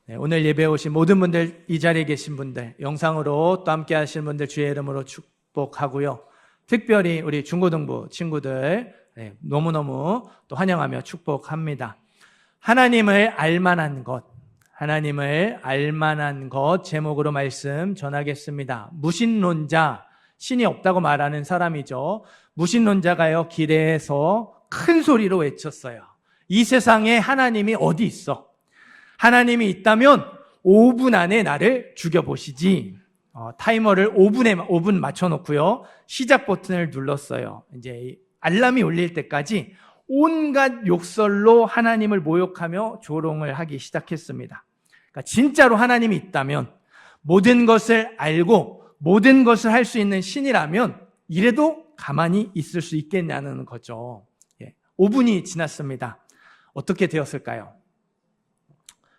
네, 오늘 예배에 오신 모든 분들, 이 자리에 계신 분들, 영상으로 또 함께 하시는 분들 주의 이름으로 축복하고요. 특별히 우리 중고등부 친구들 너무너무 또 환영하며 축복합니다. 하나님을 알만한 것, 하나님을 알만한 것 제목으로 말씀 전하겠습니다. 무신론자, 신이 없다고 말하는 사람이죠. 무신론자가요, 길에서 큰 소리로 외쳤어요. 이 세상에 하나님이 어디 있어? 하나님이 있다면 5분 안에 나를 죽여보시지. 타이머를 5분 맞춰놓고요, 시작 버튼을 눌렀어요. 이제 알람이 울릴 때까지 온갖 욕설로 하나님을 모욕하며 조롱을 하기 시작했습니다. 그러니까 진짜로 하나님이 있다면, 모든 것을 알고 모든 것을 할 수 있는 신이라면 이래도 가만히 있을 수 있겠냐는 거죠. 5분이 지났습니다. 어떻게 되었을까요?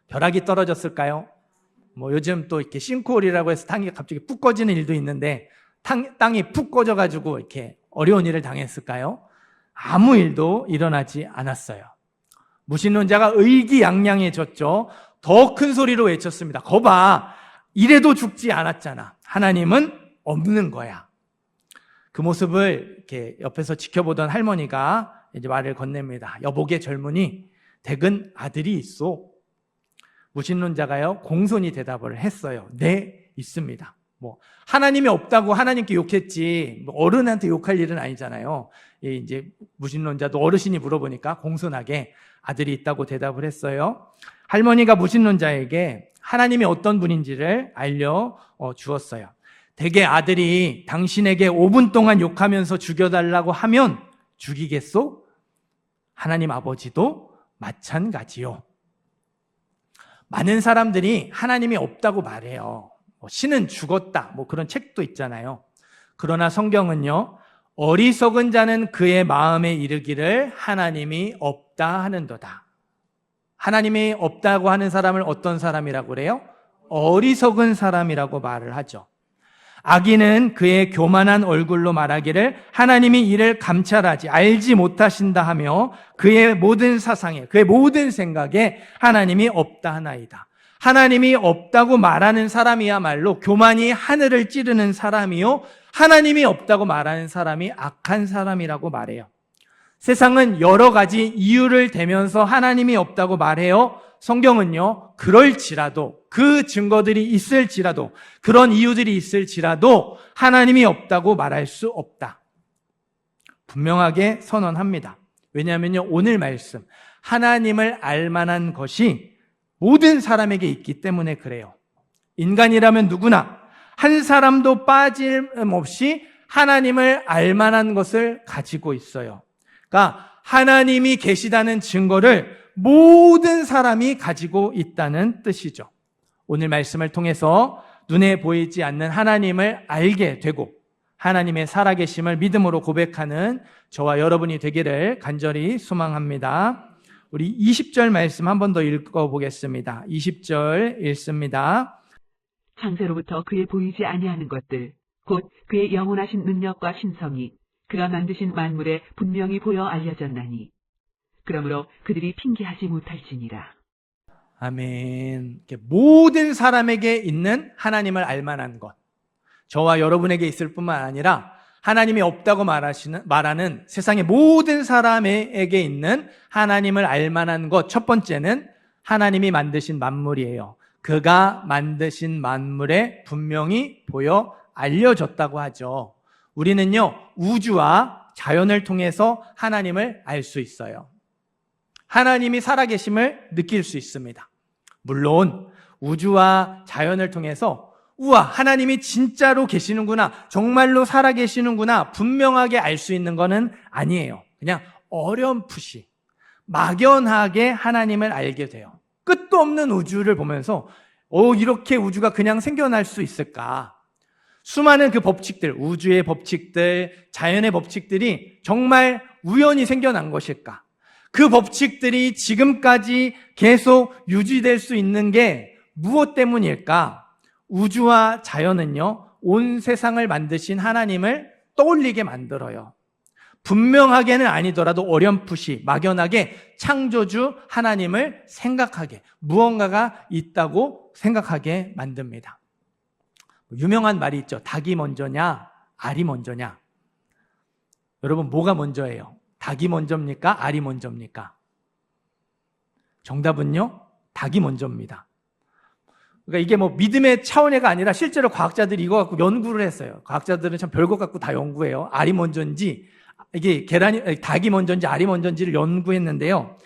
벼락이 떨어졌을까요? 요즘 또 이렇게 싱크홀이라고 해서 땅이 갑자기 푹 꺼지는 일도 있는데, 땅이 푹 꺼져가지고 이렇게 어려운 일을 당했을까요? 아무 일도 일어나지 않았어요. 무신론자가 의기양양해졌죠. 더 큰 소리로 외쳤습니다. 거봐, 이래도 죽지 않았잖아. 하나님은 없는 거야. 그 모습을 이렇게 옆에서 지켜보던 할머니가 이제 말을 건넵니다. 여보게 젊은이, 댁은 아들이 있어. 무신론자가요, 공손히 대답을 했어요. 네, 있습니다. 하나님이 없다고 하나님께 욕했지, 어른한테 욕할 일은 아니잖아요. 이제 무신론자도 어르신이 물어보니까 공손하게 아들이 있다고 대답을 했어요. 할머니가 무신론자에게 하나님이 어떤 분인지를 알려 주었어요. 대개 아들이 당신에게 5분 동안 욕하면서 죽여달라고 하면 죽이겠소? 하나님 아버지도 마찬가지요. 많은 사람들이 하나님이 없다고 말해요. 신은 죽었다, 그런 책도 있잖아요. 그러나 성경은요, 어리석은 자는 그의 마음에 이르기를 하나님이 없다 하는도다. 하나님이 없다고 하는 사람을 어떤 사람이라고 그래요? 어리석은 사람이라고 말을 하죠. 악인은 그의 교만한 얼굴로 말하기를 하나님이 이를 감찰하지 알지 못하신다 하며 그의 모든 사상에, 그의 모든 생각에 하나님이 없다 하나이다. 하나님이 없다고 말하는 사람이야말로 교만이 하늘을 찌르는 사람이요, 하나님이 없다고 말하는 사람이 악한 사람이라고 말해요. 세상은 여러 가지 이유를 대면서 하나님이 없다고 말해요. 성경은요, 그럴지라도, 그 증거들이 있을지라도, 그런 이유들이 있을지라도 하나님이 없다고 말할 수 없다, 분명하게 선언합니다. 왜냐하면요, 오늘 말씀, 하나님을 알만한 것이 모든 사람에게 있기 때문에 그래요. 인간이라면 누구나 한 사람도 빠짐없이 하나님을 알만한 것을 가지고 있어요. 그러니까 하나님이 계시다는 증거를 모든 사람이 가지고 있다는 뜻이죠. 오늘 말씀을 통해서 눈에 보이지 않는 하나님을 알게 되고 하나님의 살아계심을 믿음으로 고백하는 저와 여러분이 되기를 간절히 소망합니다. 우리 20절 말씀 한 번 더 읽어보겠습니다. 20절 읽습니다. 창세로부터 그의 보이지 아니하는 것들, 곧 그의 영원하신 능력과 신성이 그가 만드신 만물에 분명히 보여 알려졌나니 그러므로 그들이 핑계하지 못할지니라. 아멘. 모든 사람에게 있는 하나님을 알만한 것, 저와 여러분에게 있을 뿐만 아니라 하나님이 없다고 말하는 세상의 모든 사람에게 있는 하나님을 알만한 것, 첫 번째는 하나님이 만드신 만물이에요. 그가 만드신 만물에 분명히 보여 알려졌다고 하죠. 우리는요, 우주와 자연을 통해서 하나님을 알 수 있어요. 하나님이 살아계심을 느낄 수 있습니다. 물론 우주와 자연을 통해서 우와, 하나님이 진짜로 계시는구나, 정말로 살아계시는구나 분명하게 알 수 있는 것은 아니에요. 그냥 어렴풋이 막연하게 하나님을 알게 돼요. 끝도 없는 우주를 보면서 이렇게 우주가 그냥 생겨날 수 있을까? 수많은 그 법칙들, 우주의 법칙들, 자연의 법칙들이 정말 우연히 생겨난 것일까? 그 법칙들이 지금까지 계속 유지될 수 있는 게 무엇 때문일까? 우주와 자연은요, 온 세상을 만드신 하나님을 떠올리게 만들어요. 분명하게는 아니더라도 어렴풋이 막연하게 창조주 하나님을 생각하게, 무언가가 있다고 생각하게 만듭니다. 유명한 말이 있죠. 닭이 먼저냐, 알이 먼저냐. 여러분, 뭐가 먼저예요? 닭이 먼저입니까? 알이 먼저입니까? 정답은요, 닭이 먼저입니다. 그러니까 이게 뭐 믿음의 차원애가 아니라 실제로 과학자들이 이거 갖고 연구를 했어요. 과학자들은 참 별것 갖고 다 연구해요. 알이 먼저인지, 이게 닭이 먼저인지 알이 먼저인지를 연구했는데요.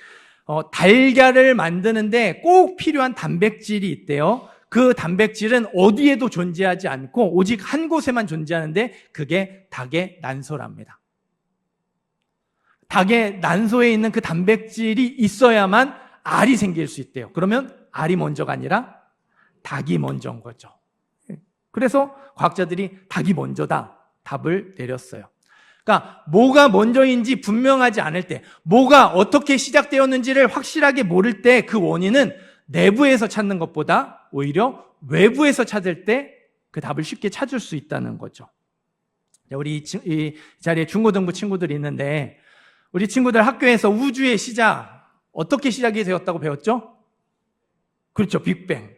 달걀을 만드는데 꼭 필요한 단백질이 있대요. 그 단백질은 어디에도 존재하지 않고 오직 한 곳에만 존재하는데 그게 닭의 난소랍니다. 닭의 난소에 있는 그 단백질이 있어야만 알이 생길 수 있대요. 그러면 알이 먼저가 아니라 닭이 먼저인 거죠. 그래서 과학자들이 닭이 먼저다 답을 내렸어요. 그러니까 뭐가 먼저인지 분명하지 않을 때, 뭐가 어떻게 시작되었는지를 확실하게 모를 때 그 원인은 내부에서 찾는 것보다 오히려 외부에서 찾을 때 그 답을 쉽게 찾을 수 있다는 거죠. 우리 이 자리에 중고등부 친구들이 있는데 우리 친구들 학교에서 우주의 시작 어떻게 시작이 되었다고 배웠죠? 그렇죠. 빅뱅.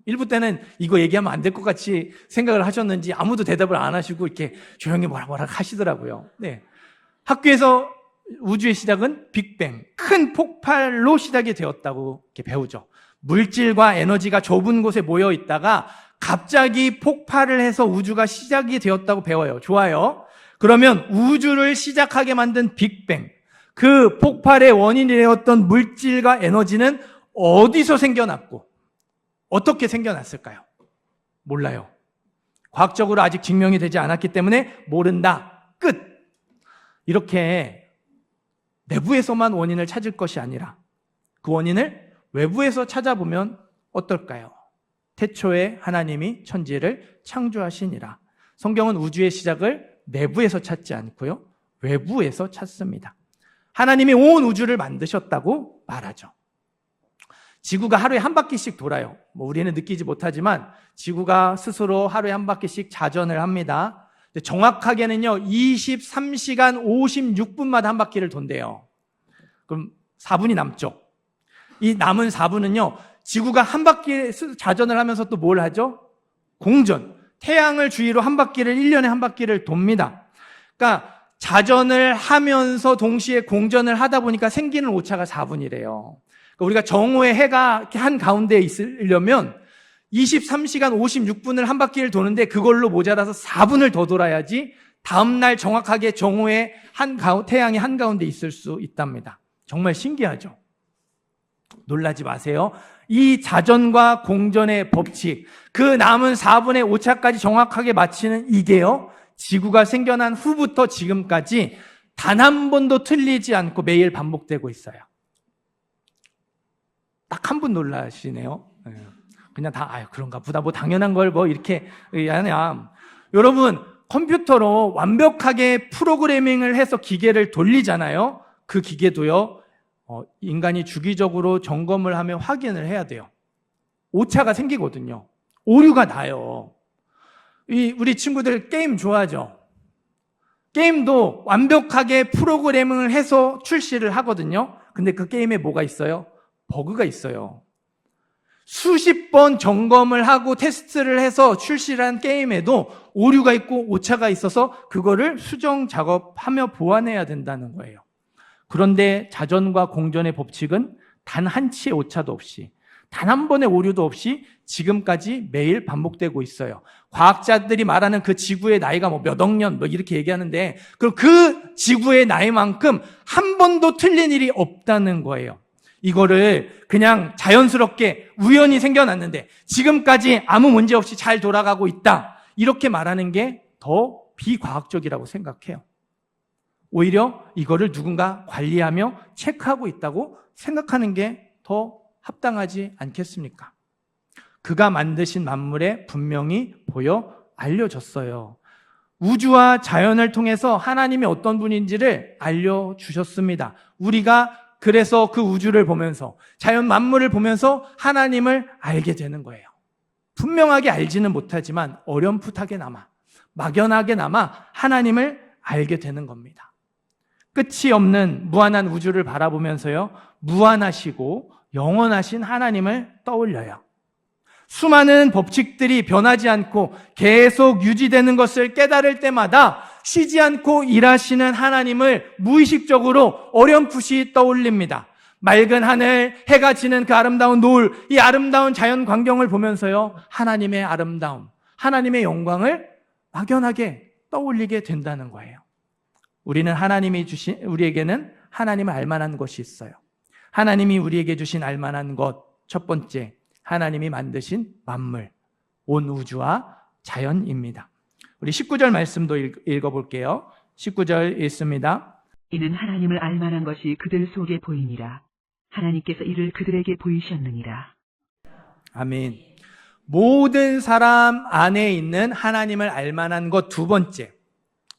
1부 때는 이거 얘기하면 안 될 것 같이 생각을 하셨는지 아무도 대답을 안 하시고 이렇게 조용히 뭐라 하시더라고요. 네. 학교에서 우주의 시작은 빅뱅, 큰 폭발로 시작이 되었다고 이렇게 배우죠. 물질과 에너지가 좁은 곳에 모여 있다가 갑자기 폭발을 해서 우주가 시작이 되었다고 배워요. 좋아요. 그러면 우주를 시작하게 만든 빅뱅, 그 폭발의 원인이 되었던 물질과 에너지는 어디서 생겨났고 어떻게 생겨났을까요? 몰라요. 과학적으로 아직 증명이 되지 않았기 때문에 모른다. 끝. 이렇게 내부에서만 원인을 찾을 것이 아니라 그 원인을 외부에서 찾아보면 어떨까요? 태초에 하나님이 천지를 창조하시니라. 성경은 우주의 시작을 내부에서 찾지 않고요, 외부에서 찾습니다. 하나님이 온 우주를 만드셨다고 말하죠. 지구가 하루에 한 바퀴씩 돌아요. 우리는 느끼지 못하지만 지구가 스스로 하루에 한 바퀴씩 자전을 합니다. 정확하게는요 23시간 56분마다 한 바퀴를 돈대요. 그럼 4분이 남죠. 이 남은 4분은요 지구가 한 바퀴 자전을 하면서 또 뭘 하죠? 공전. 태양을 주위로 한 바퀴를 1년에 한 바퀴를 돕니다. 그러니까 자전을 하면서 동시에 공전을 하다 보니까 생기는 오차가 4분이래요. 그러니까 우리가 정오에 해가 한 가운데에 있으려면 23시간 56분을 한 바퀴를 도는데 그걸로 모자라서 4분을 더 돌아야지 다음날 정확하게 정오에 태양이 한가운데 있을 수 있답니다. 정말 신기하죠? 놀라지 마세요. 이 자전과 공전의 법칙, 그 남은 4분의 오차까지 정확하게 맞추는 이게요, 지구가 생겨난 후부터 지금까지 단 한 번도 틀리지 않고 매일 반복되고 있어요. 딱 한 분 놀라시네요. 그냥 다 그런가 보다, 뭐 당연한 걸 뭐 이렇게 하냐. 여러분, 컴퓨터로 완벽하게 프로그래밍을 해서 기계를 돌리잖아요. 그 기계도요 인간이 주기적으로 점검을 하며 확인을 해야 돼요. 오차가 생기거든요. 오류가 나요. 우리 친구들 게임 좋아하죠? 게임도 완벽하게 프로그래밍을 해서 출시를 하거든요. 근데 그 게임에 뭐가 있어요? 버그가 있어요. 수십 번 점검을 하고 테스트를 해서 출시를 한 게임에도 오류가 있고 오차가 있어서 그거를 수정 작업하며 보완해야 된다는 거예요. 그런데 자전과 공전의 법칙은 단 한 치의 오차도 없이, 단 한 번의 오류도 없이 지금까지 매일 반복되고 있어요. 과학자들이 말하는 그 지구의 나이가 몇 억 년 이렇게 얘기하는데, 그럼 그 지구의 나이만큼 한 번도 틀린 일이 없다는 거예요. 이거를 그냥 자연스럽게 우연히 생겨났는데 지금까지 아무 문제 없이 잘 돌아가고 있다, 이렇게 말하는 게 더 비과학적이라고 생각해요. 오히려 이거를 누군가 관리하며 체크하고 있다고 생각하는 게 더 합당하지 않겠습니까? 그가 만드신 만물에 분명히 보여 알려졌어요. 우주와 자연을 통해서 하나님이 어떤 분인지를 알려주셨습니다. 우리가 그래서 그 우주를 보면서, 자연 만물을 보면서 하나님을 알게 되는 거예요. 분명하게 알지는 못하지만 어렴풋하게나마, 막연하게나마 하나님을 알게 되는 겁니다. 끝이 없는 무한한 우주를 바라보면서요, 무한하시고 영원하신 하나님을 떠올려요. 수많은 법칙들이 변하지 않고 계속 유지되는 것을 깨달을 때마다 쉬지 않고 일하시는 하나님을 무의식적으로 어렴풋이 떠올립니다. 맑은 하늘, 해가 지는 그 아름다운 노을, 이 아름다운 자연 광경을 보면서요, 하나님의 아름다움, 하나님의 영광을 막연하게 떠올리게 된다는 거예요. 우리에게는 하나님을 알만한 것이 있어요. 하나님이 우리에게 주신 알만한 것, 첫 번째, 하나님이 만드신 만물, 온 우주와 자연입니다. 우리 19절 말씀도 읽어볼게요. 19절 읽습니다. 이는 하나님을 알만한 것이 그들 속에 보이니라. 하나님께서 이를 그들에게 보이셨느니라. 아멘. 모든 사람 안에 있는 하나님을 알만한 것 두 번째,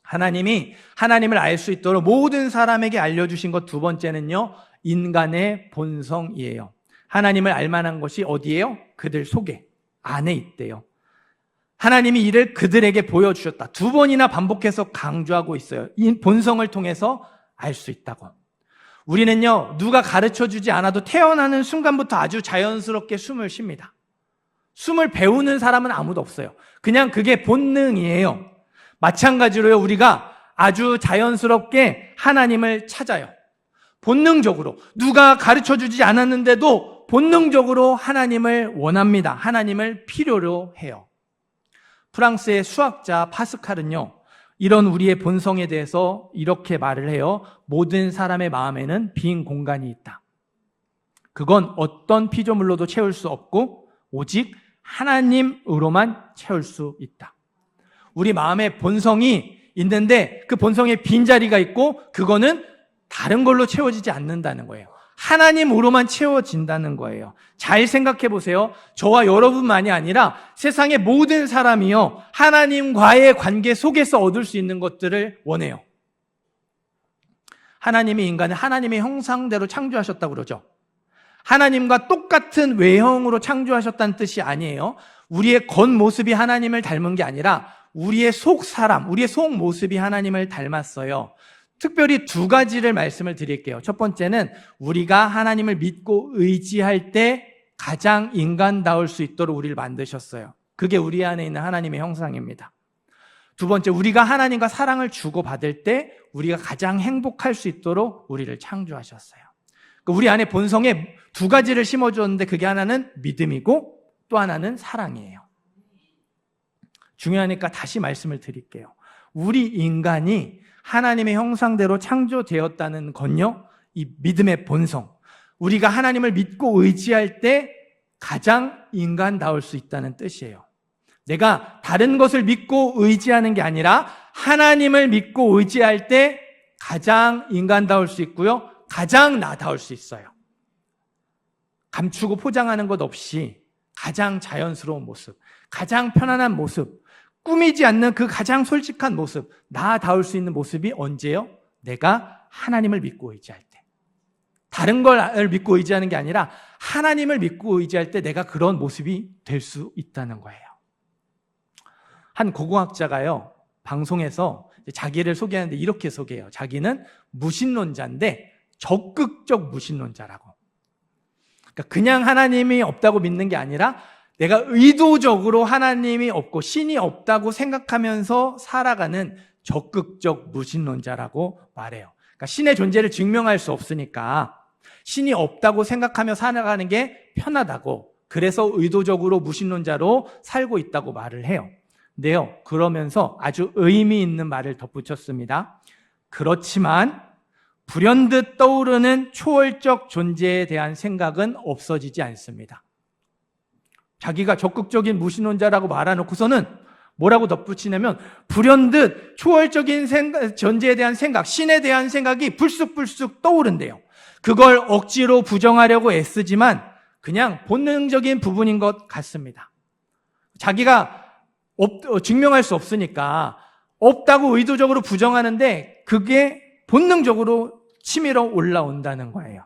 하나님이 하나님을 알 수 있도록 모든 사람에게 알려주신 것 두 번째는요, 인간의 본성이에요. 하나님을 알만한 것이 어디예요? 그들 속에, 안에 있대요. 하나님이 이를 그들에게 보여주셨다. 두 번이나 반복해서 강조하고 있어요. 이 본성을 통해서 알 수 있다고. 우리는요, 누가 가르쳐주지 않아도 태어나는 순간부터 아주 자연스럽게 숨을 쉽니다. 숨을 배우는 사람은 아무도 없어요. 그냥 그게 본능이에요. 마찬가지로요, 우리가 아주 자연스럽게 하나님을 찾아요. 본능적으로. 누가 가르쳐주지 않았는데도 본능적으로 하나님을 원합니다. 하나님을 필요로 해요. 프랑스의 수학자 파스칼은요, 이런 우리의 본성에 대해서 이렇게 말을 해요. 모든 사람의 마음에는 빈 공간이 있다. 그건 어떤 피조물로도 채울 수 없고 오직 하나님으로만 채울 수 있다. 우리 마음에 본성이 있는데 그 본성에 빈자리가 있고 그거는 다른 걸로 채워지지 않는다는 거예요. 하나님으로만 채워진다는 거예요. 잘 생각해 보세요. 저와 여러분만이 아니라 세상의 모든 사람이요, 하나님과의 관계 속에서 얻을 수 있는 것들을 원해요. 하나님이 인간을 하나님의 형상대로 창조하셨다고 그러죠. 하나님과 똑같은 외형으로 창조하셨다는 뜻이 아니에요. 우리의 겉모습이 하나님을 닮은 게 아니라 우리의 속 사람, 우리의 속 모습이 하나님을 닮았어요. 특별히 두 가지를 말씀을 드릴게요. 첫 번째는 우리가 하나님을 믿고 의지할 때 가장 인간다울 수 있도록 우리를 만드셨어요. 그게 우리 안에 있는 하나님의 형상입니다. 두 번째, 우리가 하나님과 사랑을 주고받을 때 우리가 가장 행복할 수 있도록 우리를 창조하셨어요. 우리 안에 본성에 두 가지를 심어주었는데 그게 하나는 믿음이고 또 하나는 사랑이에요. 중요하니까 다시 말씀을 드릴게요. 우리 인간이 하나님의 형상대로 창조되었다는 건요, 이 믿음의 본성, 우리가 하나님을 믿고 의지할 때 가장 인간다울 수 있다는 뜻이에요. 내가 다른 것을 믿고 의지하는 게 아니라 하나님을 믿고 의지할 때 가장 인간다울 수 있고요, 가장 나다울 수 있어요. 감추고 포장하는 것 없이 가장 자연스러운 모습, 가장 편안한 모습, 꾸미지 않는 그 가장 솔직한 모습, 나다울 수 있는 모습이 언제요? 내가 하나님을 믿고 의지할 때. 다른 걸 믿고 의지하는 게 아니라 하나님을 믿고 의지할 때 내가 그런 모습이 될 수 있다는 거예요. 한 고고학자가요, 방송에서 자기를 소개하는데 이렇게 소개해요. 자기는 무신론자인데 적극적 무신론자라고. 그러니까 그냥 하나님이 없다고 믿는 게 아니라 내가 의도적으로 하나님이 없고 신이 없다고 생각하면서 살아가는 적극적 무신론자라고 말해요. 그러니까 신의 존재를 증명할 수 없으니까 신이 없다고 생각하며 살아가는 게 편하다고, 그래서 의도적으로 무신론자로 살고 있다고 말을 해요. 근데요, 그러면서 아주 의미 있는 말을 덧붙였습니다. 그렇지만 불현듯 떠오르는 초월적 존재에 대한 생각은 없어지지 않습니다. 자기가 적극적인 무신론자라고 말해놓고서는 뭐라고 덧붙이냐면 불현듯 초월적인 존재에 대한 생각, 신에 대한 생각이 불쑥불쑥 떠오른대요. 그걸 억지로 부정하려고 애쓰지만 그냥 본능적인 부분인 것 같습니다. 자기가 증명할 수 없으니까 없다고 의도적으로 부정하는데 그게 본능적으로 치밀어 올라온다는 거예요.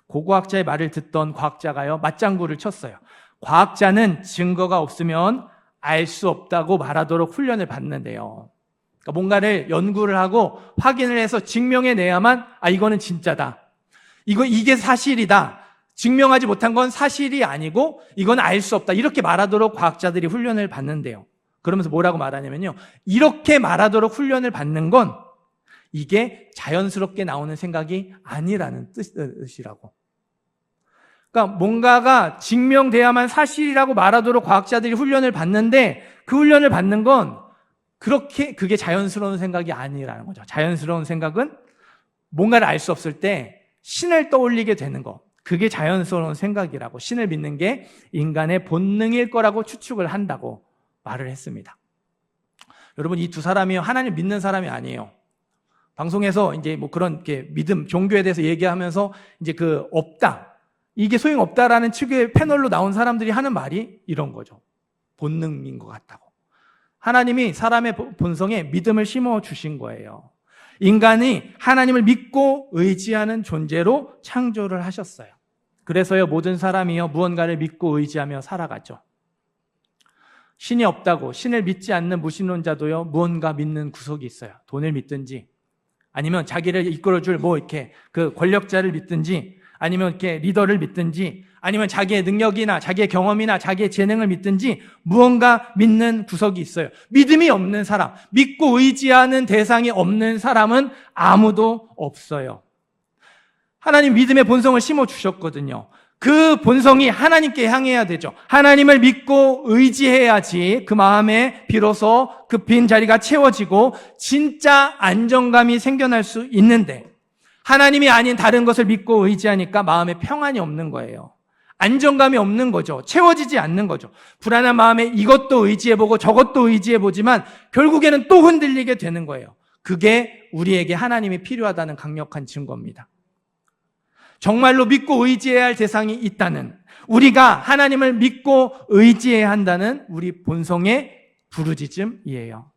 고고학자의 말을 듣던 과학자가요, 맞장구를 쳤어요. 과학자는 증거가 없으면 알 수 없다고 말하도록 훈련을 받는데요. 그러니까 뭔가를 연구를 하고 확인을 해서 증명해내야만 이거는 진짜다. 이게 사실이다. 증명하지 못한 건 사실이 아니고 이건 알 수 없다. 이렇게 말하도록 과학자들이 훈련을 받는데요. 그러면서 뭐라고 말하냐면요. 이렇게 말하도록 훈련을 받는 건 이게 자연스럽게 나오는 생각이 아니라는 뜻이라고. 그러니까 뭔가가 증명돼야만 사실이라고 말하도록 과학자들이 훈련을 받는데 그 훈련을 받는 건 그게 자연스러운 생각이 아니라는 거죠. 자연스러운 생각은 뭔가를 알 수 없을 때 신을 떠올리게 되는 거. 그게 자연스러운 생각이라고, 신을 믿는 게 인간의 본능일 거라고 추측을 한다고 말을 했습니다. 여러분, 이 두 사람이 하나님 믿는 사람이 아니에요. 방송에서 이제 뭐 그런 믿음, 종교에 대해서 얘기하면서 이제 없다. 이게 소용없다라는 측의 패널로 나온 사람들이 하는 말이 이런 거죠. 본능인 것 같다고. 하나님이 사람의 본성에 믿음을 심어 주신 거예요. 인간이 하나님을 믿고 의지하는 존재로 창조를 하셨어요. 그래서요, 모든 사람이요, 무언가를 믿고 의지하며 살아가죠. 신이 없다고, 신을 믿지 않는 무신론자도요, 무언가 믿는 구석이 있어요. 돈을 믿든지, 아니면 자기를 이끌어줄 권력자를 믿든지, 아니면 이렇게 리더를 믿든지, 아니면 자기의 능력이나 자기의 경험이나 자기의 재능을 믿든지 무언가 믿는 구석이 있어요. 믿음이 없는 사람, 믿고 의지하는 대상이 없는 사람은 아무도 없어요. 하나님 믿음의 본성을 심어주셨거든요. 그 본성이 하나님께 향해야 되죠. 하나님을 믿고 의지해야지 그 마음에 비로소 그 빈 자리가 채워지고 진짜 안정감이 생겨날 수 있는데, 하나님이 아닌 다른 것을 믿고 의지하니까 마음에 평안이 없는 거예요. 안정감이 없는 거죠. 채워지지 않는 거죠. 불안한 마음에 이것도 의지해보고 저것도 의지해보지만 결국에는 또 흔들리게 되는 거예요. 그게 우리에게 하나님이 필요하다는 강력한 증거입니다. 정말로 믿고 의지해야 할 대상이 있다는, 우리가 하나님을 믿고 의지해야 한다는 우리 본성의 부르짖음이에요.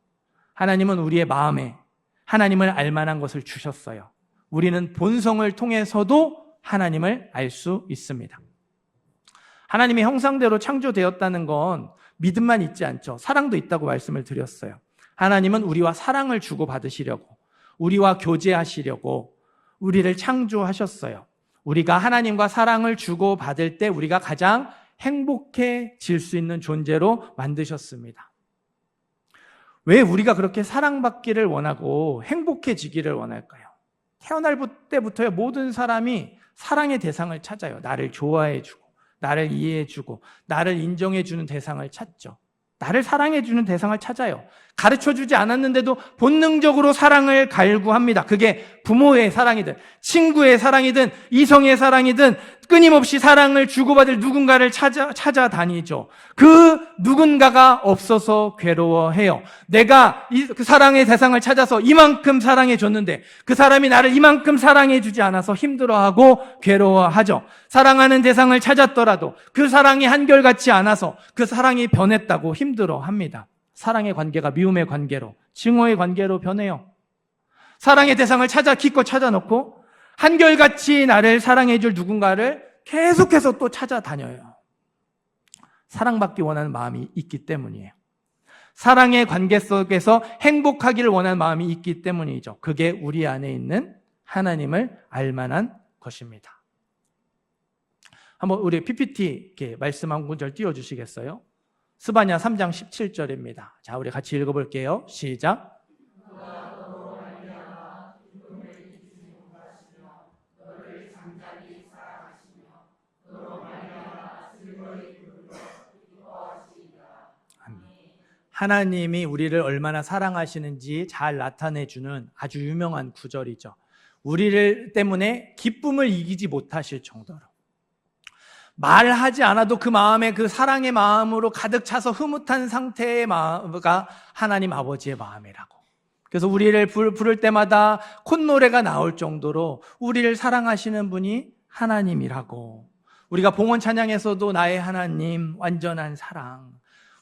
하나님은 우리의 마음에 하나님을 알 만한 것을 주셨어요. 우리는 본성을 통해서도 하나님을 알 수 있습니다. 하나님의 형상대로 창조되었다는 건 믿음만 있지 않죠. 사랑도 있다고 말씀을 드렸어요. 하나님은 우리와 사랑을 주고받으시려고, 우리와 교제하시려고 우리를 창조하셨어요. 우리가 하나님과 사랑을 주고받을 때 우리가 가장 행복해질 수 있는 존재로 만드셨습니다. 왜 우리가 그렇게 사랑받기를 원하고 행복해지기를 원할까요? 태어날 때부터요, 모든 사람이 사랑의 대상을 찾아요. 나를 좋아해주고, 나를 이해해주고, 나를 인정해주는 대상을 찾죠. 나를 사랑해주는 대상을 찾아요. 가르쳐주지 않았는데도 본능적으로 사랑을 갈구합니다. 그게 부모의 사랑이든, 친구의 사랑이든, 이성의 사랑이든 끊임없이 사랑을 주고받을 누군가를 찾아다니죠. 그 누군가가 없어서 괴로워해요. 내가 그 사랑의 대상을 찾아서 이만큼 사랑해줬는데 그 사람이 나를 이만큼 사랑해주지 않아서 힘들어하고 괴로워하죠. 사랑하는 대상을 찾았더라도 그 사랑이 한결같지 않아서 그 사랑이 변했다고 힘들어합니다. 사랑의 관계가 미움의 관계로, 증오의 관계로 변해요. 사랑의 대상을 기껏 찾아놓고 한결같이 나를 사랑해줄 누군가를 계속해서 또 찾아다녀요. 사랑받기 원하는 마음이 있기 때문이에요. 사랑의 관계 속에서 행복하기를 원하는 마음이 있기 때문이죠. 그게 우리 안에 있는 하나님을 알만한 것입니다. 한번 우리 PPT 이렇게 말씀 한 구절 띄워주시겠어요? 스바냐 3장 17절입니다. 자, 우리 같이 읽어볼게요. 시작. 하나님이 우리를 얼마나 사랑하시는지 잘 나타내주는 아주 유명한 구절이죠. 우리를 때문에 기쁨을 이기지 못하실 정도로, 말하지 않아도 그 마음에 그 사랑의 마음으로 가득 차서 흐뭇한 상태의 마음가 하나님 아버지의 마음이라고. 그래서 우리를 부를 때마다 콧노래가 나올 정도로 우리를 사랑하시는 분이 하나님이라고. 우리가 봉헌 찬양에서도 나의 하나님, 완전한 사랑,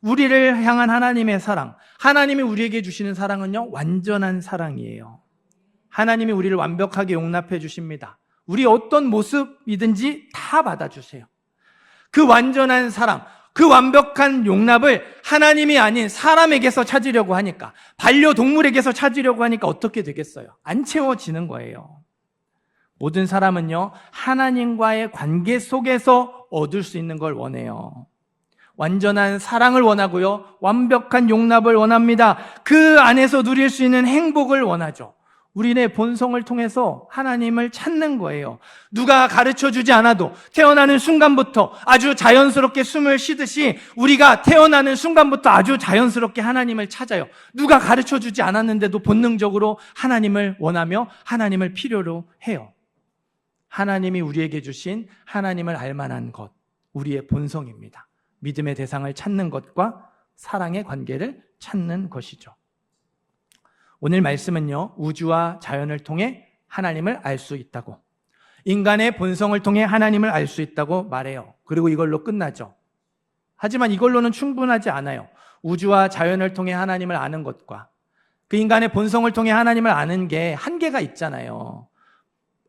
우리를 향한 하나님의 사랑, 하나님이 우리에게 주시는 사랑은요, 완전한 사랑이에요. 하나님이 우리를 완벽하게 용납해 주십니다. 우리 어떤 모습이든지 다 받아주세요. 그 완전한 사랑, 그 완벽한 용납을 하나님이 아닌 사람에게서 찾으려고 하니까, 반려동물에게서 찾으려고 하니까 어떻게 되겠어요? 안 채워지는 거예요. 모든 사람은요, 하나님과의 관계 속에서 얻을 수 있는 걸 원해요. 완전한 사랑을 원하고요, 완벽한 용납을 원합니다. 그 안에서 누릴 수 있는 행복을 원하죠. 우리의 본성을 통해서 하나님을 찾는 거예요. 누가 가르쳐주지 않아도 태어나는 순간부터 아주 자연스럽게 숨을 쉬듯이 우리가 태어나는 순간부터 아주 자연스럽게 하나님을 찾아요. 누가 가르쳐주지 않았는데도 본능적으로 하나님을 원하며 하나님을 필요로 해요. 하나님이 우리에게 주신 하나님을 알만한 것, 우리의 본성입니다. 믿음의 대상을 찾는 것과 사랑의 관계를 찾는 것이죠. 오늘 말씀은요, 우주와 자연을 통해 하나님을 알 수 있다고, 인간의 본성을 통해 하나님을 알 수 있다고 말해요. 그리고 이걸로 끝나죠. 하지만 이걸로는 충분하지 않아요. 우주와 자연을 통해 하나님을 아는 것과 그 인간의 본성을 통해 하나님을 아는 게 한계가 있잖아요.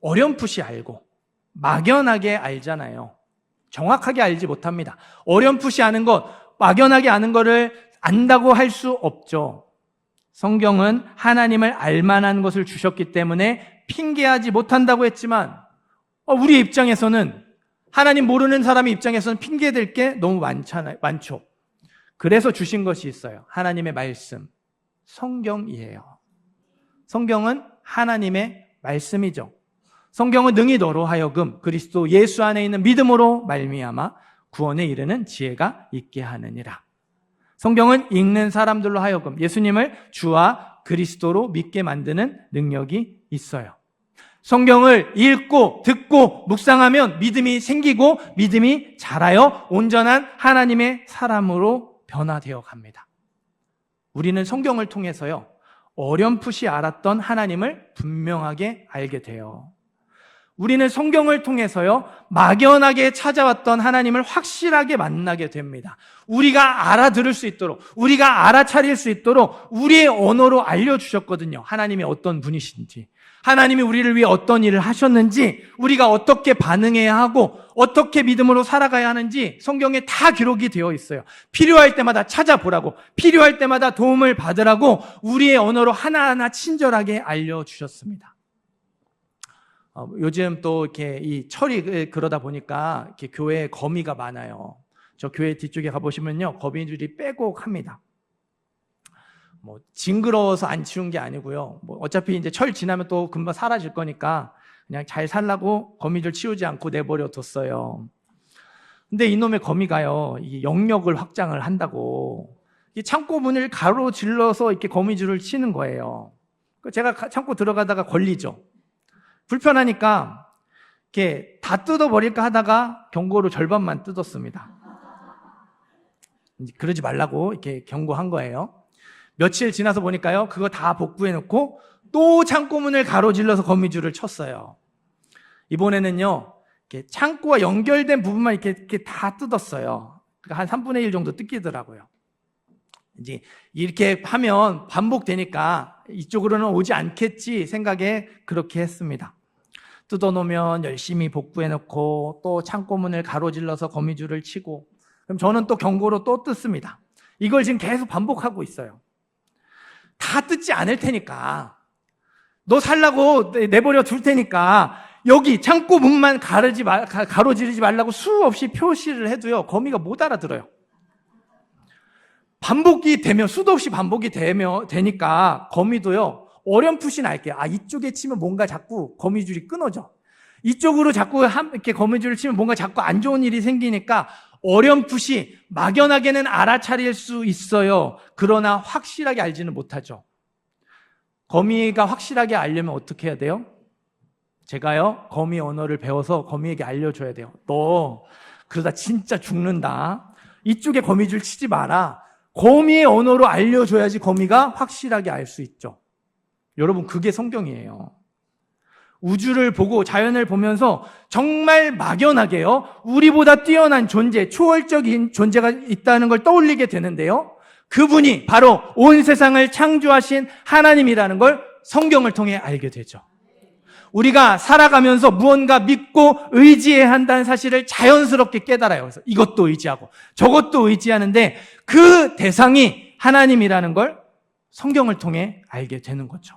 어렴풋이 알고 막연하게 알잖아요. 정확하게 알지 못합니다. 어렴풋이 아는 것, 막연하게 아는 것을 안다고 할 수 없죠. 성경은 하나님을 알만한 것을 주셨기 때문에 핑계하지 못한다고 했지만, 우리 입장에서는, 하나님 모르는 사람의 입장에서는 핑계될 게 너무 많죠. 그래서 주신 것이 있어요. 하나님의 말씀, 성경이에요. 성경은 하나님의 말씀이죠. 성경은 능히 너로 하여금 그리스도 예수 안에 있는 믿음으로 말미암아 구원에 이르는 지혜가 있게 하느니라. 성경은 읽는 사람들로 하여금 예수님을 주와 그리스도로 믿게 만드는 능력이 있어요. 성경을 읽고 듣고 묵상하면 믿음이 생기고 믿음이 자라요 온전한 하나님의 사람으로 변화되어 갑니다. 우리는 성경을 통해서요, 어렴풋이 알았던 하나님을 분명하게 알게 돼요. 우리는 성경을 통해서요, 막연하게 찾아왔던 하나님을 확실하게 만나게 됩니다. 우리가 알아들을 수 있도록, 우리가 알아차릴 수 있도록 우리의 언어로 알려주셨거든요. 하나님이 어떤 분이신지, 하나님이 우리를 위해 어떤 일을 하셨는지, 우리가 어떻게 반응해야 하고 어떻게 믿음으로 살아가야 하는지 성경에 다 기록이 되어 있어요. 필요할 때마다 찾아보라고, 필요할 때마다 도움을 받으라고 우리의 언어로 하나하나 친절하게 알려주셨습니다. 요즘 또 이렇게 이 철이 그러다 보니까 이렇게 교회에 거미가 많아요. 저 교회 뒤쪽에 가보시면요, 거미줄이 빼곡합니다. 징그러워서 안 치운 게 아니고요. 어차피 이제 철 지나면 또 금방 사라질 거니까 그냥 잘 살라고 거미줄 치우지 않고 내버려 뒀어요. 근데 이놈의 거미가요, 이 영역을 확장을 한다고 이 창고 문을 가로질러서 이렇게 거미줄을 치는 거예요. 제가 창고 들어가다가 걸리죠. 불편하니까 이렇게 다 뜯어버릴까 하다가 경고로 절반만 뜯었습니다. 그러지 말라고 이렇게 경고한 거예요. 며칠 지나서 보니까요, 그거 다 복구해놓고 또 창고문을 가로질러서 거미줄을 쳤어요. 이번에는요, 이렇게 창고와 연결된 부분만 이렇게 다 뜯었어요. 그러니까 한 3분의 1 정도 뜯기더라고요. 이제 이렇게 하면 반복되니까 이쪽으로는 오지 않겠지 생각에 그렇게 했습니다. 뜯어놓으면 열심히 복구해놓고 또 창고문을 가로질러서 거미줄을 치고, 그럼 저는 또 경고로 또 뜯습니다. 이걸 지금 계속 반복하고 있어요. 다 뜯지 않을 테니까, 너 살라고 내버려 둘 테니까 여기 창고문만 가로지르지 말라고 수없이 표시를 해도요, 거미가 못 알아들어요. 반복이 되면, 수도 없이 반복이 되니까 거미도요, 어렴풋이 알게요. 이쪽에 치면 뭔가 자꾸 거미줄이 끊어져. 이쪽으로 자꾸 이렇게 거미줄을 치면 뭔가 자꾸 안 좋은 일이 생기니까 어렴풋이, 막연하게는 알아차릴 수 있어요. 그러나 확실하게 알지는 못하죠. 거미가 확실하게 알려면 어떻게 해야 돼요? 제가요, 거미 언어를 배워서 거미에게 알려줘야 돼요. 너 그러다 진짜 죽는다. 이쪽에 거미줄 치지 마라. 거미의 언어로 알려줘야지 거미가 확실하게 알 수 있죠. 여러분, 그게 성경이에요. 우주를 보고 자연을 보면서 정말 막연하게요, 우리보다 뛰어난 존재, 초월적인 존재가 있다는 걸 떠올리게 되는데요, 그분이 바로 온 세상을 창조하신 하나님이라는 걸 성경을 통해 알게 되죠. 우리가 살아가면서 무언가 믿고 의지해야 한다는 사실을 자연스럽게 깨달아요. 그래서 이것도 의지하고 저것도 의지하는데 그 대상이 하나님이라는 걸 성경을 통해 알게 되는 거죠.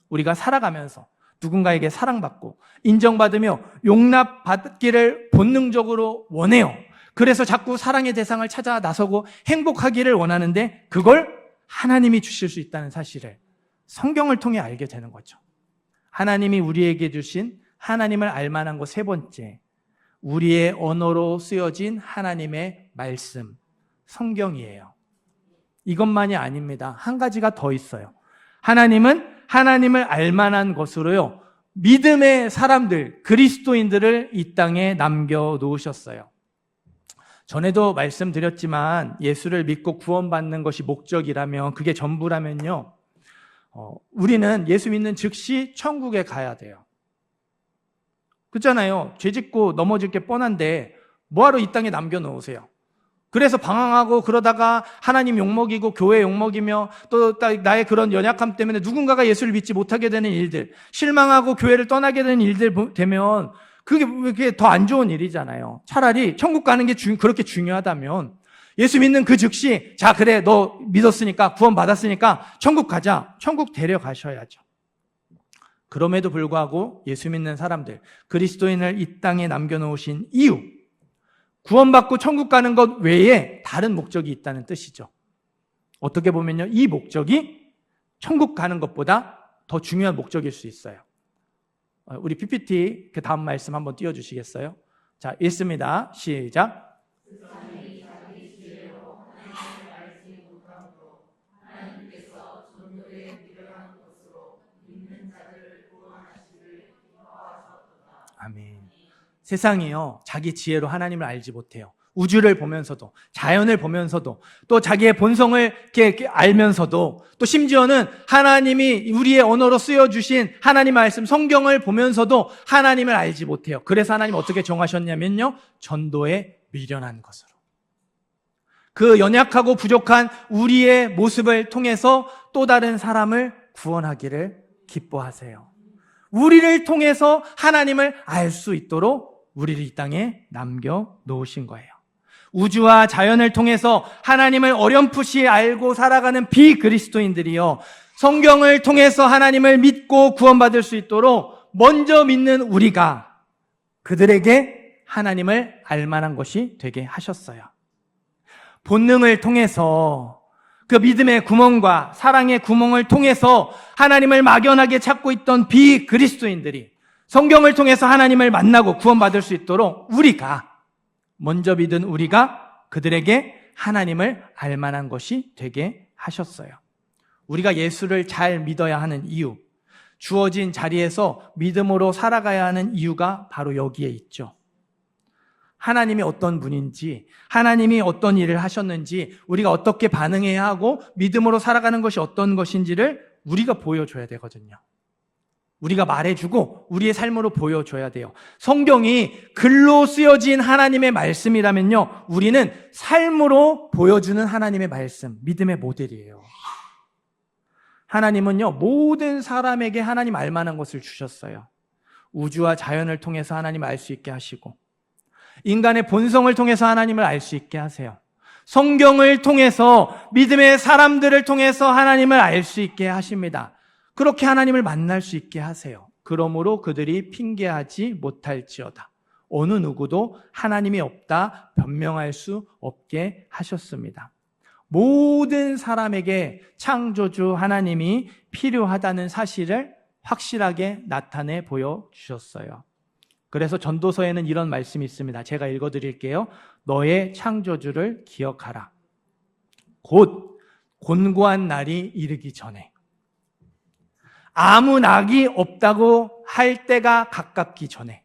우리가 살아가면서 누군가에게 사랑받고 인정받으며 용납받기를 본능적으로 원해요. 그래서 자꾸 사랑의 대상을 찾아 나서고 행복하기를 원하는데 그걸 하나님이 주실 수 있다는 사실을 성경을 통해 알게 되는 거죠. 하나님이 우리에게 주신 하나님을 알만한 것 세 번째, 우리의 언어로 쓰여진 하나님의 말씀, 성경이에요. 이것만이 아닙니다. 한 가지가 더 있어요. 하나님은 하나님을 알만한 것으로요, 믿음의 사람들, 그리스도인들을 이 땅에 남겨놓으셨어요. 전에도 말씀드렸지만 예수를 믿고 구원받는 것이 목적이라면, 그게 전부라면요, 우리는 예수 믿는 즉시 천국에 가야 돼요. 그렇잖아요. 죄 짓고 넘어질 게 뻔한데 뭐하러 이 땅에 남겨놓으세요? 그래서 방황하고 그러다가 하나님 욕먹이고 교회 욕먹이며 또 나의 그런 연약함 때문에 누군가가 예수를 믿지 못하게 되는 일들, 실망하고 교회를 떠나게 되는 일들 되면 그게 더 안 좋은 일이잖아요. 차라리 천국 가는 게 그렇게 중요하다면 예수 믿는 그 즉시, 자, 그래, 너 믿었으니까, 구원받았으니까 천국 가자. 천국 데려가셔야죠. 그럼에도 불구하고 예수 믿는 사람들, 그리스도인을 이 땅에 남겨놓으신 이유, 구원받고 천국 가는 것 외에 다른 목적이 있다는 뜻이죠. 어떻게 보면요, 이 목적이 천국 가는 것보다 더 중요한 목적일 수 있어요. 우리 PPT 그 다음 말씀 한번 띄워주시겠어요? 자, 읽습니다. 시작. 아멘. 세상이요, 자기 지혜로 하나님을 알지 못해요. 우주를 보면서도, 자연을 보면서도, 또 자기의 본성을 이렇게 알면서도, 또 심지어는 하나님이 우리의 언어로 쓰여주신 하나님 말씀, 성경을 보면서도 하나님을 알지 못해요. 그래서 하나님 어떻게 정하셨냐면요, 전도에 미련한 것으로. 그 연약하고 부족한 우리의 모습을 통해서 또 다른 사람을 구원하기를 기뻐하세요. 우리를 통해서 하나님을 알 수 있도록 우리를 이 땅에 남겨놓으신 거예요. 우주와 자연을 통해서 하나님을 어렴풋이 알고 살아가는 비그리스도인들이요, 성경을 통해서 하나님을 믿고 구원받을 수 있도록 먼저 믿는 우리가 그들에게 하나님을 알만한 것이 되게 하셨어요. 본능을 통해서, 그 믿음의 구멍과 사랑의 구멍을 통해서 하나님을 막연하게 찾고 있던 비그리스도인들이 성경을 통해서 하나님을 만나고 구원받을 수 있도록 우리가, 먼저 믿은 우리가 그들에게 하나님을 알만한 것이 되게 하셨어요. 우리가 예수를 잘 믿어야 하는 이유, 주어진 자리에서 믿음으로 살아가야 하는 이유가 바로 여기에 있죠. 하나님이 어떤 분인지, 하나님이 어떤 일을 하셨는지, 우리가 어떻게 반응해야 하고 믿음으로 살아가는 것이 어떤 것인지를 우리가 보여줘야 되거든요. 우리가 말해주고 우리의 삶으로 보여줘야 돼요. 성경이 글로 쓰여진 하나님의 말씀이라면요, 우리는 삶으로 보여주는 하나님의 말씀, 믿음의 모델이에요. 하나님은요, 모든 사람에게 하나님 알만한 것을 주셨어요. 우주와 자연을 통해서 하나님을 알 수 있게 하시고, 인간의 본성을 통해서 하나님을 알 수 있게 하세요. 성경을 통해서, 믿음의 사람들을 통해서 하나님을 알 수 있게 하십니다. 그렇게 하나님을 만날 수 있게 하세요. 그러므로 그들이 핑계하지 못할지어다. 어느 누구도 하나님이 없다 변명할 수 없게 하셨습니다. 모든 사람에게 창조주 하나님이 필요하다는 사실을 확실하게 나타내 보여주셨어요. 그래서 전도서에는 이런 말씀이 있습니다. 제가 읽어드릴게요. 너의 창조주를 기억하라. 곧 곤고한 날이 이르기 전에, 아무 낙이 없다고 할 때가 가깝기 전에,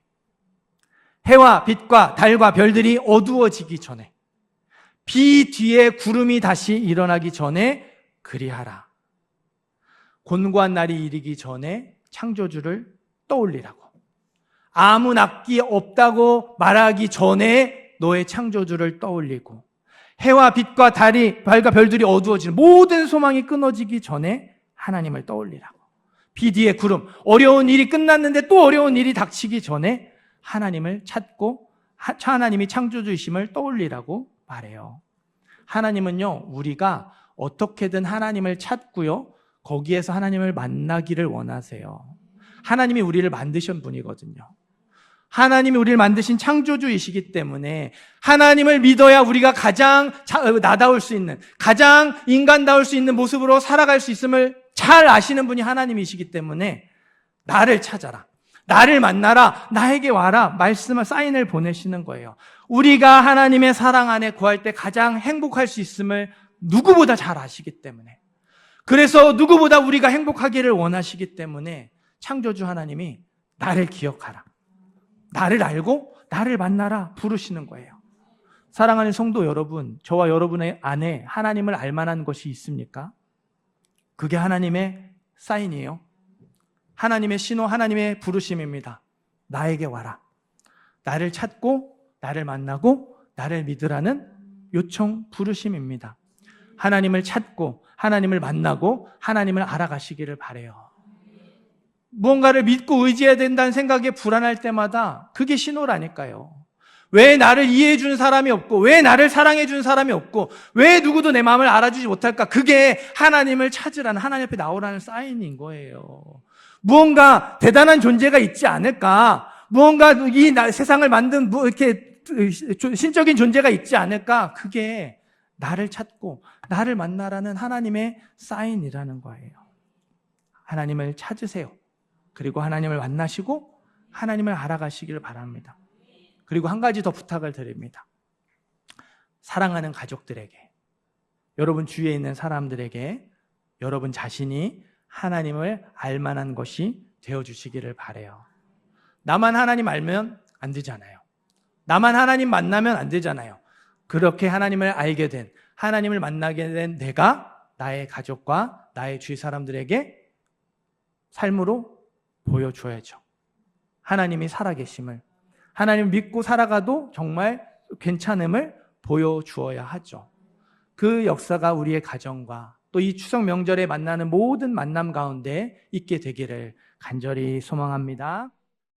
해와 빛과 달과 별들이 어두워지기 전에, 비 뒤에 구름이 다시 일어나기 전에 그리하라. 곤고한 날이 이르기 전에 창조주를 떠올리라고. 아무 낙이 없다고 말하기 전에 너의 창조주를 떠올리고, 해와 빛과 달과 별들이 어두워지는 모든 소망이 끊어지기 전에 하나님을 떠올리라고. 비 뒤에 구름. 어려운 일이 끝났는데 또 어려운 일이 닥치기 전에 하나님을 찾고 하나님이 창조주이심을 떠올리라고 말해요. 하나님은요, 우리가 어떻게든 하나님을 찾고요, 거기에서 하나님을 만나기를 원하세요. 하나님이 우리를 만드신 분이거든요. 하나님이 우리를 만드신 창조주이시기 때문에 하나님을 믿어야 우리가 가장 나다울 수 있는, 가장 인간다울 수 있는 모습으로 살아갈 수 있음을 잘 아시는 분이 하나님이시기 때문에 나를 찾아라, 나를 만나라, 나에게 와라 말씀을, 사인을 보내시는 거예요. 우리가 하나님의 사랑 안에 구할 때 가장 행복할 수 있음을 누구보다 잘 아시기 때문에, 그래서 누구보다 우리가 행복하기를 원하시기 때문에 창조주 하나님이 나를 기억하라, 나를 알고 나를 만나라 부르시는 거예요. 사랑하는 성도 여러분, 저와 여러분의 안에 하나님을 알만한 것이 있습니까? 그게 하나님의 사인이에요. 하나님의 신호, 하나님의 부르심입니다. 나에게 와라. 나를 찾고 나를 만나고 나를 믿으라는 요청, 부르심입니다. 하나님을 찾고 하나님을 만나고 하나님을 알아가시기를 바라요. 무언가를 믿고 의지해야 된다는 생각에 불안할 때마다 그게 신호라니까요. 왜 나를 이해해 준 사람이 없고, 왜 나를 사랑해 준 사람이 없고, 왜 누구도 내 마음을 알아주지 못할까? 그게 하나님을 찾으라는, 하나님 앞에 나오라는 사인인 거예요. 무언가 대단한 존재가 있지 않을까? 무언가 이 세상을 만든 이렇게 신적인 존재가 있지 않을까? 그게 나를 찾고 나를 만나라는 하나님의 사인이라는 거예요. 하나님을 찾으세요. 그리고 하나님을 만나시고 하나님을 알아가시기를 바랍니다. 그리고 한 가지 더 부탁을 드립니다. 사랑하는 가족들에게, 여러분 주위에 있는 사람들에게 여러분 자신이 하나님을 알만한 것이 되어주시기를 바라요. 나만 하나님 알면 안 되잖아요. 나만 하나님 만나면 안 되잖아요. 그렇게 하나님을 알게 된, 하나님을 만나게 된 내가 나의 가족과 나의 주위 사람들에게 삶으로 보여줘야죠. 하나님이 살아계심을, 하나님 믿고 살아가도 정말 괜찮음을 보여주어야 하죠. 그 역사가 우리의 가정과 또 이 추석 명절에 만나는 모든 만남 가운데 있게 되기를 간절히 소망합니다.